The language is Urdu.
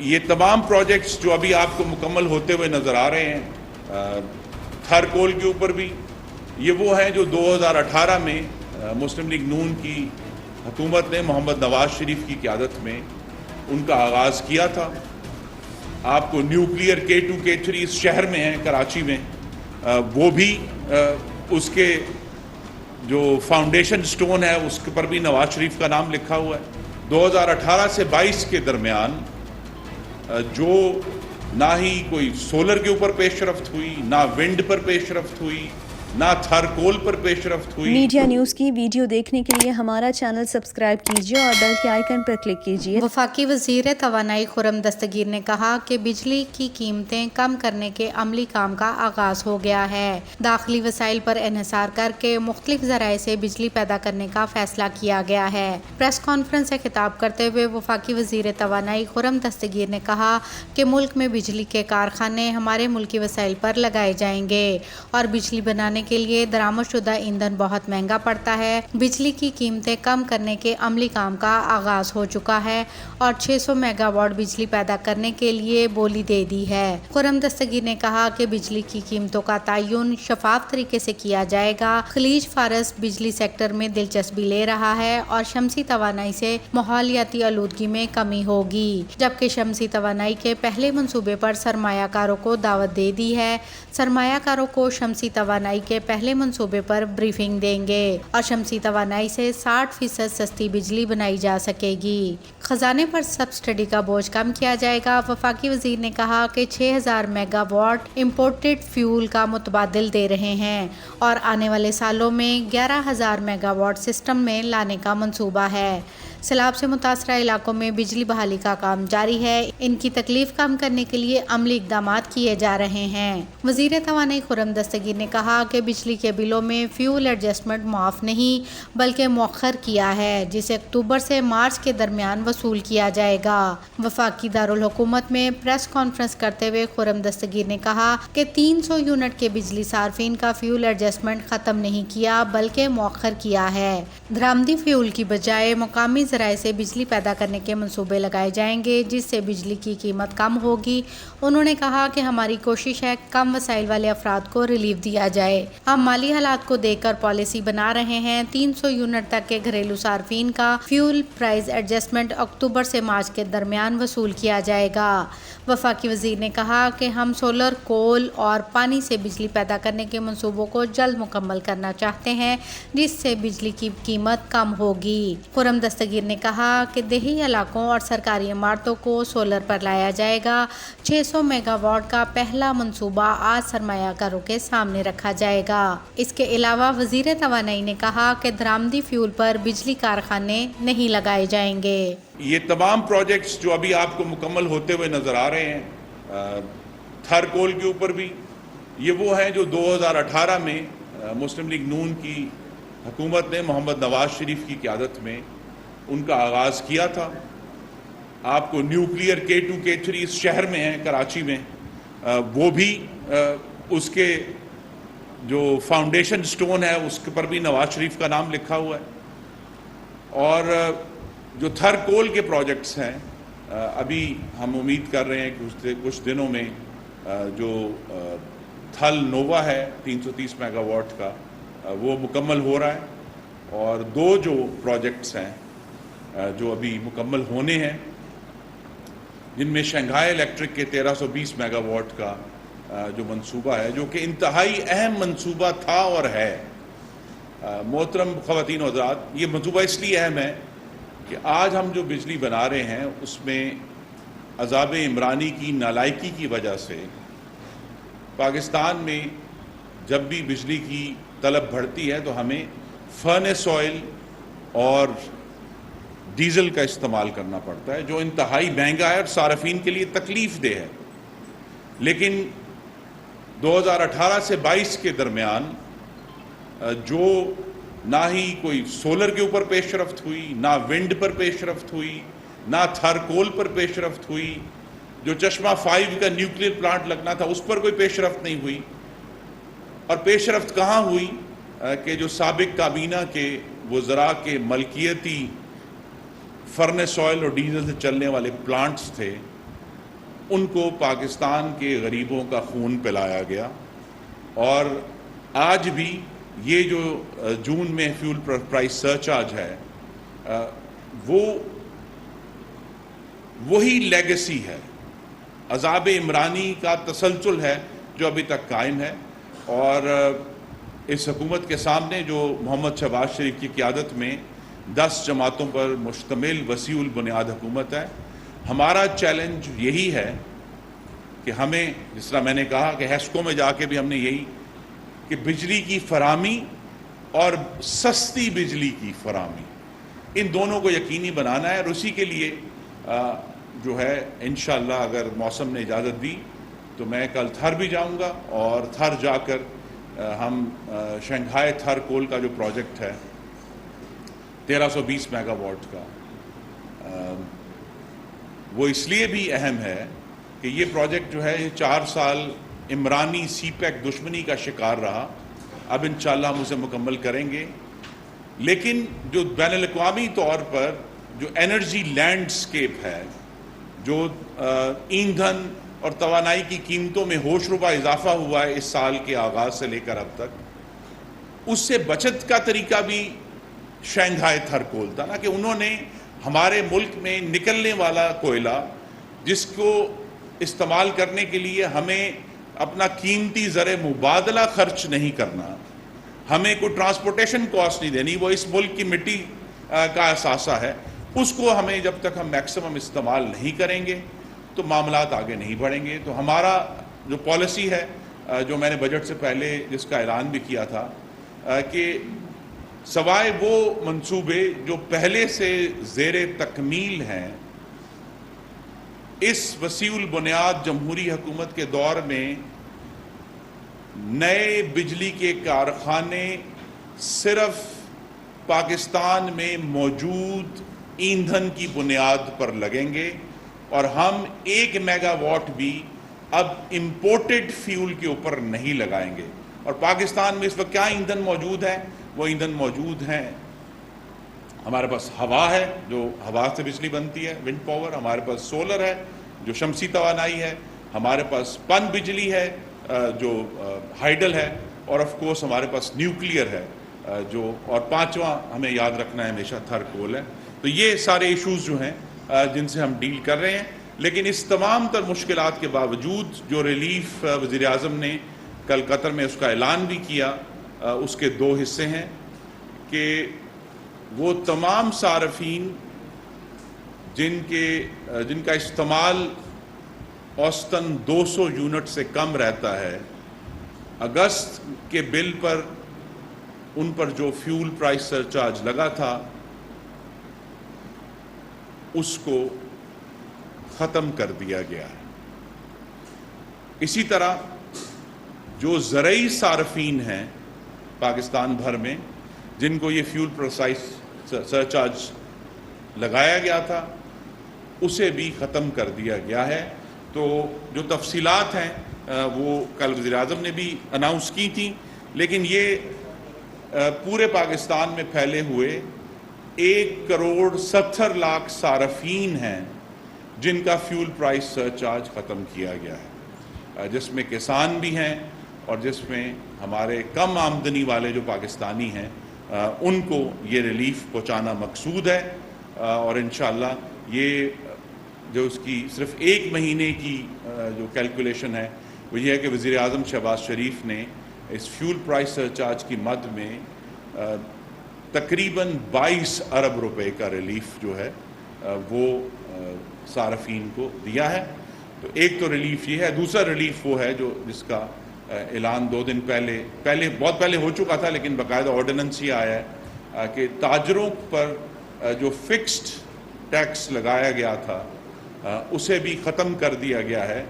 یہ تمام پروجیکٹس جو ابھی آپ کو مکمل ہوتے ہوئے نظر آ رہے ہیں تھر کول کے اوپر بھی، یہ وہ ہیں جو 2018 میں مسلم لیگ نون کی حکومت نے محمد نواز شریف کی قیادت میں ان کا آغاز کیا تھا۔ آپ کو نیوکلیئر K2 K3 اس شہر میں ہیں کراچی میں، وہ بھی اس کے جو فاؤنڈیشن سٹون ہے اس کے پر بھی نواز شریف کا نام لکھا ہوا ہے۔ 2018 سے 22 کے درمیان جو نہ ہی کوئی سولر کے اوپر پیش رفت ہوئی، نہ ونڈ پر پیش رفت ہوئی، نہ تھر کول پر پیش رفت ہوئی۔ میڈیا نیوز کی ویڈیو دیکھنے کے لیے ہمارا چینل سبسکرائب کیجیے اور بیل کے آئیکن پر کلک کیجیے۔ وفاقی وزیر توانائی خرم دستگیر نے کہا کہ بجلی کی قیمتیں کم کرنے کے عملی کام کا آغاز ہو گیا ہے۔ داخلی وسائل پر انحصار کر کے مختلف ذرائع سے بجلی پیدا کرنے کا فیصلہ کیا گیا ہے۔ پریس کانفرنس سے خطاب کرتے ہوئے وفاقی وزیر توانائی خرم دستگیر نے کہا کہ ملک میں بجلی کے کارخانے ہمارے ملکی وسائل پر لگائے جائیں گے اور بجلی بنانے کے لیے درآمد شدہ ایندھن بہت مہنگا پڑتا ہے۔ بجلی کی قیمتیں کم کرنے کے عملی کام کا آغاز ہو چکا ہے اور 600 میگا واٹ بجلی پیدا کرنے کے لیے بولی دے دی ہے۔ خرم دستگیر نے کہا کہ بجلی کی قیمتوں کا تعین شفاف طریقے سے کیا جائے گا۔ خلیج فارس بجلی سیکٹر میں دلچسپی لے رہا ہے اور شمسی توانائی سے ماحولیاتی آلودگی میں کمی ہوگی، جبکہ شمسی توانائی کے پہلے منصوبے پر سرمایہ کاروں کو دعوت دے دی ہے۔ سرمایہ کاروں کو شمسی توانائی کے پہلے منصوبے پر بریفنگ دیں گے اور شمسی توانائی سے 60% سستی بجلی بنائی جا سکے گی۔ خزانے پر سبسڈی کا بوجھ کم کیا جائے گا۔ وفاقی وزیر نے کہا کہ 6000 میگا واٹ امپورٹڈ فیول کا متبادل دے رہے ہیں اور آنے والے سالوں میں 11000 میگا واٹ سسٹم میں لانے کا منصوبہ ہے۔ سیلاب سے متاثرہ علاقوں میں بجلی بحالی کا کام جاری ہے۔ ان کی تکلیف کم کرنے کے لیے عملی اقدامات کیے جا رہے ہیں۔ وزیر توانائی خرم دستگیر نے کہا کہ بجلی کے بلوں میں فیول ایڈجسٹمنٹ معاف نہیں بلکہ مؤخر کیا ہے، جسے اکتوبر سے مارچ کے درمیان وصول کیا جائے گا۔ وفاقی دارالحکومت میں پریس کانفرنس کرتے ہوئے خرم دستگیر نے کہا کہ 300 یونٹ کے بجلی صارفین کا فیول ایڈجسٹمنٹ ختم نہیں کیا بلکہ مؤخر کیا ہے۔ درآمدی فیول کی بجائے مقامی ذرائع سے بجلی پیدا کرنے کے منصوبے لگائے جائیں گے، جس سے بجلی کی قیمت کم ہوگی۔ انہوں نے کہا کہ ہماری کوشش ہے کم وسائل والے افراد کو ریلیف دیا جائے۔ ہم مالی حالات کو دیکھ کر پالیسی بنا رہے ہیں۔ 300 یونٹ تک کے گھریلو صارفین کا فیول پرائز ایڈجسٹمنٹ اکتوبر سے مارچ کے درمیان وصول کیا جائے گا۔ وفاقی وزیر نے کہا کہ ہم سولر، کول اور پانی سے بجلی پیدا کرنے کے منصوبوں کو جلد مکمل کرنا چاہتے ہیں، جس سے بجلی کی قیمت کم ہوگی۔ خرم دستگیر نے کہا کہ دیہی علاقوں اور سرکاری عمارتوں کو سولر پر لایا جائے گا۔ 600 میگا واٹ کا پہلا منصوبہ آج سرمایہ کاروں کے سامنے رکھا جائے گا۔ اس کے علاوہ وزیر توانائی نے کہا کہ درآمدی فیول پر بجلی کارخانے نہیں لگائے جائیں گے۔ یہ تمام پروجیکٹس جو ابھی آپ کو مکمل ہوتے ہوئے نظر آ رہے ہیں تھر کول کے اوپر بھی، یہ وہ ہیں جو 2018 میں مسلم لیگ نون کی حکومت نے محمد نواز شریف کی قیادت میں ان کا آغاز کیا تھا۔ آپ کو نیوکلیئر K2 K3 اس شہر میں ہیں کراچی میں، وہ بھی اس کے جو فاؤنڈیشن سٹون ہے اس کے پر بھی نواز شریف کا نام لکھا ہوا ہے۔ اور جو تھر کول کے پروجیکٹس ہیں، ابھی ہم امید کر رہے ہیں کہ کچھ دنوں میں جو تھل نووا ہے 330 میگا واٹ کا، وہ مکمل ہو رہا ہے۔ اور دو جو پروجیکٹس ہیں جو ابھی مکمل ہونے ہیں، جن میں شنگھائی الیکٹرک کے 1320 میگا واٹ کا جو منصوبہ ہے، جو کہ انتہائی اہم منصوبہ تھا اور ہے۔ محترم خواتین و حضرات، یہ منصوبہ اس لیے اہم ہے کہ آج ہم جو بجلی بنا رہے ہیں اس میں عذاب عمرانی کی نالائکی کی وجہ سے پاکستان میں جب بھی بجلی کی طلب بڑھتی ہے تو ہمیں فرنس آئل اور ڈیزل کا استعمال کرنا پڑتا ہے، جو انتہائی مہنگا ہے اور صارفین کے لیے تکلیف دہ ہے۔ لیکن 2018 سے 22 کے درمیان جو نہ ہی کوئی سولر کے اوپر پیش رفت ہوئی، نہ ونڈ پر پیش رفت ہوئی، نہ تھر کول پر پیش رفت ہوئی، جو چشمہ 5 کا نیوکلیئر پلانٹ لگنا تھا اس پر کوئی پیش رفت نہیں ہوئی۔ اور پیش رفت کہاں ہوئی کہ جو سابق کابینہ کے وزراء کے ملکیتی فرنس آئل اور ڈیزل سے چلنے والے پلانٹس تھے، ان کو پاکستان کے غریبوں کا خون پلایا گیا، اور آج بھی یہ جو جون میں فیول پرائس سرچارج ہے وہی لیگیسی ہے، عذاب عمرانی کا تسلسل ہے جو ابھی تک قائم ہے۔ اور اس حکومت کے سامنے جو محمد شہباز شریف کی قیادت میں 10 جماعتوں پر مشتمل وسیع البنیاد حکومت ہے، ہمارا چیلنج یہی ہے کہ ہمیں، جس طرح میں نے کہا کہ ہیسکو میں جا کے بھی ہم نے یہی کہ بجلی کی فراہمی اور سستی بجلی کی فراہمی، ان دونوں کو یقینی بنانا ہے، اور اسی کے لیے جو ہے انشاءاللہ اگر موسم نے اجازت دی تو میں کل تھر بھی جاؤں گا، اور تھر جا کر ہم شنگھائی تھر کول کا جو پروجیکٹ ہے 1320 میگا واٹ کا، وہ اس لیے بھی اہم ہے کہ یہ پروجیکٹ جو ہے 4 سال عمرانی سی پیک دشمنی کا شکار رہا، اب انشاءاللہ ہم اسے مکمل کریں گے۔ لیکن جو بین الاقوامی طور پر جو انرجی لینڈسکیپ ہے، جو ایندھن اور توانائی کی قیمتوں میں ہوش ربا اضافہ ہوا ہے اس سال کے آغاز سے لے کر اب تک، اس سے بچت کا طریقہ بھی شنگھائی تھر کول تھا نا، کہ انہوں نے ہمارے ملک میں نکلنے والا کوئلہ جس کو استعمال کرنے کے لیے ہمیں اپنا قیمتی زر مبادلہ خرچ نہیں کرنا، ہمیں کوئی ٹرانسپورٹیشن کاسٹ نہیں دینی، وہ اس ملک کی مٹی کا اثاثہ ہے، اس کو ہمیں جب تک ہم میکسیمم استعمال نہیں کریں گے تو معاملات آگے نہیں بڑھیں گے۔ تو ہمارا جو پالیسی ہے، جو میں نے بجٹ سے پہلے جس کا اعلان بھی کیا تھا، کہ سوائے وہ منصوبے جو پہلے سے زیر تکمیل ہیں، اس وسیع البنیاد جمہوری حکومت کے دور میں نئے بجلی کے کارخانے صرف پاکستان میں موجود ایندھن کی بنیاد پر لگیں گے، اور ہم 1 میگا واٹ بھی اب امپورٹڈ فیول کے اوپر نہیں لگائیں گے۔ اور پاکستان میں اس وقت کیا ایندھن موجود ہے؟ وہ ایندھن موجود ہیں، ہمارے پاس ہوا ہے جو ہوا سے بجلی بنتی ہے، ونڈ پاور، ہمارے پاس سولر ہے جو شمسی توانائی ہے، ہمارے پاس پن بجلی ہے جو ہائیڈل ہے، اور آف کورس ہمارے پاس نیوکلیئر ہے جو، اور 5واں ہمیں یاد رکھنا ہے ہمیشہ تھر کول ہے۔ تو یہ سارے ایشوز جو ہیں جن سے ہم ڈیل کر رہے ہیں، لیکن اس تمام تر مشکلات کے باوجود جو ریلیف وزیر اعظم نے کل قطر میں اس کا اعلان بھی کیا، اس کے 2 حصے ہیں کہ وہ تمام صارفین جن کا استعمال اوسطاً 200 یونٹ سے کم رہتا ہے، اگست کے بل پر ان پر جو فیول پرائس سرچارج لگا تھا اس کو ختم کر دیا گیا ہے۔ اسی طرح جو زرعی صارفین ہیں پاکستان بھر میں جن کو یہ فیول پرائس سرچارج لگایا گیا تھا، اسے بھی ختم کر دیا گیا ہے۔ تو جو تفصیلات ہیں وہ کل وزیر اعظم نے بھی اناؤنس کی تھیں، لیکن یہ پورے پاکستان میں پھیلے ہوئے 1,70,00,000 صارفین ہیں جن کا فیول پرائس سرچارج ختم کیا گیا ہے، جس میں کسان بھی ہیں اور جس میں ہمارے کم آمدنی والے جو پاکستانی ہیں ان کو یہ ریلیف پہنچانا مقصود ہے۔ اور انشاءاللہ یہ جو اس کی صرف 1 مہینے کی جو کیلکولیشن ہے وہ یہ ہے کہ وزیر اعظم شہباز شریف نے اس فیول پرائس سرچارج کی مد میں تقریباً 22 ارب روپے کا ریلیف جو ہے وہ صارفین کو دیا ہے۔ تو ایک تو ریلیف یہ ہے، دوسرا ریلیف وہ ہے جو جس کا اعلان 2 دن پہلے بہت پہلے ہو چکا تھا، لیکن باقاعدہ آرڈیننس یہ آیا ہے کہ تاجروں پر جو فکسڈ ٹیکس لگایا گیا تھا اسے بھی ختم کر دیا گیا ہے،